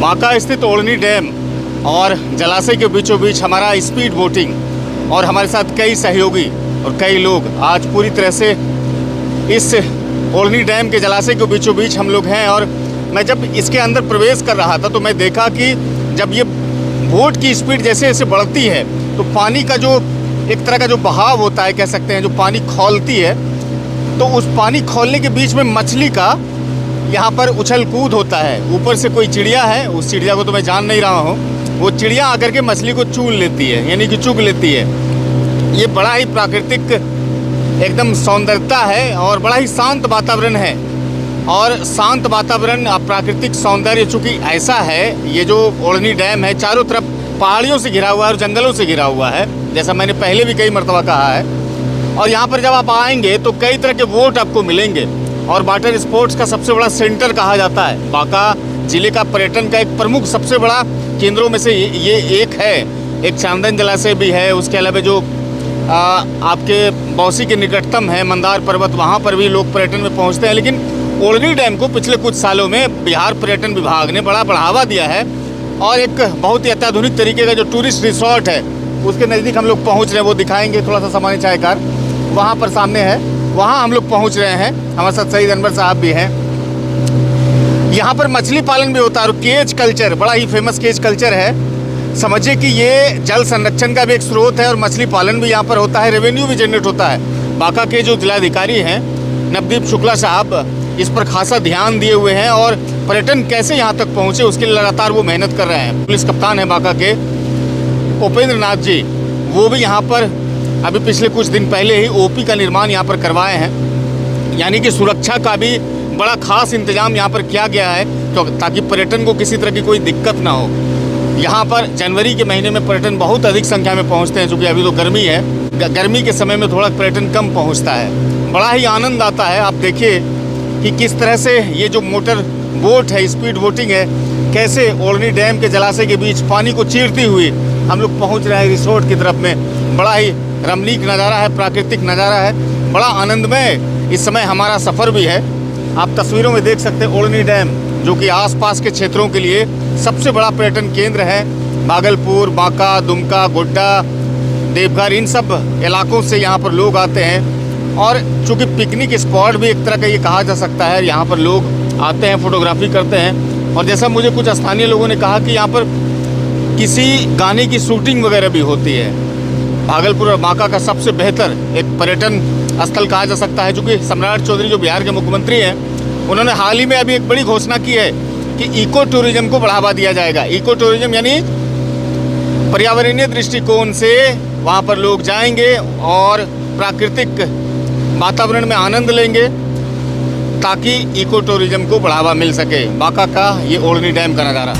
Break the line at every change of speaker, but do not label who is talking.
बांका स्थित ओढ़नी डैम और जलाशय के बीचों बीच हमारा स्पीड बोटिंग और हमारे साथ कई सहयोगी और कई लोग आज पूरी तरह से इस ओढ़नी डैम के जलाशय के बीचों बीच हम लोग हैं। और मैं जब इसके अंदर प्रवेश कर रहा था तो मैं देखा कि जब ये बोट की स्पीड जैसे जैसे बढ़ती है तो पानी का जो एक तरह का जो बहाव होता है, कह सकते हैं, जो पानी खौलती है, तो उस पानी खौलने के बीच में मछली का यहाँ पर उछल कूद होता है। ऊपर से कोई चिड़िया है, उस चिड़िया को तो मैं जान नहीं रहा हूँ, वो चिड़िया आकर के मछली को चूल लेती है, यानी कि चुग लेती है। ये बड़ा ही प्राकृतिक एकदम सौंदर्यता है और बड़ा ही शांत वातावरण है। और शांत वातावरण, प्राकृतिक सौंदर्य चूँकि ऐसा है, ये जो ओढ़नी डैम है चारों तरफ पहाड़ियों से घिरा हुआ है और जंगलों से घिरा हुआ है, जैसा मैंने पहले भी कई मरतबा कहा है। और यहाँ पर जब आप आएंगे तो कई तरह के बोट आपको मिलेंगे और वाटर स्पोर्ट्स का सबसे बड़ा सेंटर कहा जाता है। बांका जिले का पर्यटन का एक प्रमुख सबसे बड़ा केंद्रों में से ये एक है। एक चांदन जलाशय भी है, उसके अलावा जो आपके बौसी के निकटतम है मंदार पर्वत, वहाँ पर भी लोग पर्यटन में पहुँचते हैं। लेकिन ओढ़नी डैम को पिछले कुछ सालों में बिहार पर्यटन विभाग ने बड़ा बढ़ावा दिया है और एक बहुत ही अत्याधुनिक तरीके का जो टूरिस्ट रिसोर्ट है उसके नज़दीक हम लोग पहुँच रहे हैं। वो दिखाएंगे थोड़ा सा सामान्य चायकार, वहाँ पर सामने है, वहाँ हम लोग पहुँच रहे हैं। हमारे साथ सईद अनवर साहब भी हैं। यहाँ पर मछली पालन भी होता है और केज कल्चर, बड़ा ही फेमस केज कल्चर है। समझिए कि ये जल संरक्षण का भी एक स्रोत है और मछली पालन भी यहाँ पर होता है, रेवेन्यू भी जनरेट होता है। बांका के जो जिलाधिकारी हैं नवदीप शुक्ला साहब इस पर खासा ध्यान दिए हुए हैं और पर्यटन कैसे यहाँ तक पहुँचे उसके लिए लगातार वो मेहनत कर रहे हैं। पुलिस कप्तान है बांका के उपेंद्र नाथ जी, वो भी यहाँ पर अभी पिछले कुछ दिन पहले ही ओपी का निर्माण यहाँ पर करवाए हैं, यानी कि सुरक्षा का भी बड़ा खास इंतजाम यहाँ पर किया गया है तो ताकि पर्यटन को किसी तरह की कोई दिक्कत ना हो। यहाँ पर जनवरी के महीने में पर्यटन बहुत अधिक संख्या में पहुँचते हैं, चूँकि अभी तो गर्मी है, गर्मी के समय में थोड़ा पर्यटन कम पहुँचता है। बड़ा ही आनंद आता है। आप देखिए कि किस तरह से ये जो मोटर बोट है, स्पीड बोटिंग है, कैसे ओढ़नी डैम के जलाशय के बीच पानी को चीरती हुई हम लोग पहुँच रहे हैं रिसोर्ट की तरफ में। बड़ा ही रमणीक नज़ारा है, प्राकृतिक नज़ारा है, बड़ा आनंदमय इस समय हमारा सफ़र भी है। आप तस्वीरों में देख सकते हैं ओढ़नी डैम, जो कि आसपास के क्षेत्रों के लिए सबसे बड़ा पर्यटन केंद्र है। भागलपुर, बांका, दुमका, गोड्डा, देवघर, इन सब इलाकों से यहाँ पर लोग आते हैं और चूँकि पिकनिक स्पॉट भी एक तरह का ये कहा जा सकता है, यहाँ पर लोग आते हैं, फोटोग्राफी करते हैं। और जैसा मुझे कुछ स्थानीय लोगों ने कहा कि यहाँ पर किसी गाने की शूटिंग वगैरह भी होती है। भागलपुर और बांका का सबसे बेहतर एक पर्यटन स्थल कहा जा सकता है, चूँकि सम्राट चौधरी जो बिहार के मुख्यमंत्री हैं, उन्होंने हाल ही में अभी एक बड़ी घोषणा की है कि इको टूरिज्म को बढ़ावा दिया जाएगा। इको टूरिज्म यानी पर्यावरणीय दृष्टिकोण से वहाँ पर लोग जाएंगे और प्राकृतिक वातावरण में आनंद लेंगे ताकि इको टूरिज्म को बढ़ावा मिल सके। बांका का ये ओढ़नी डैम का नज़ारा।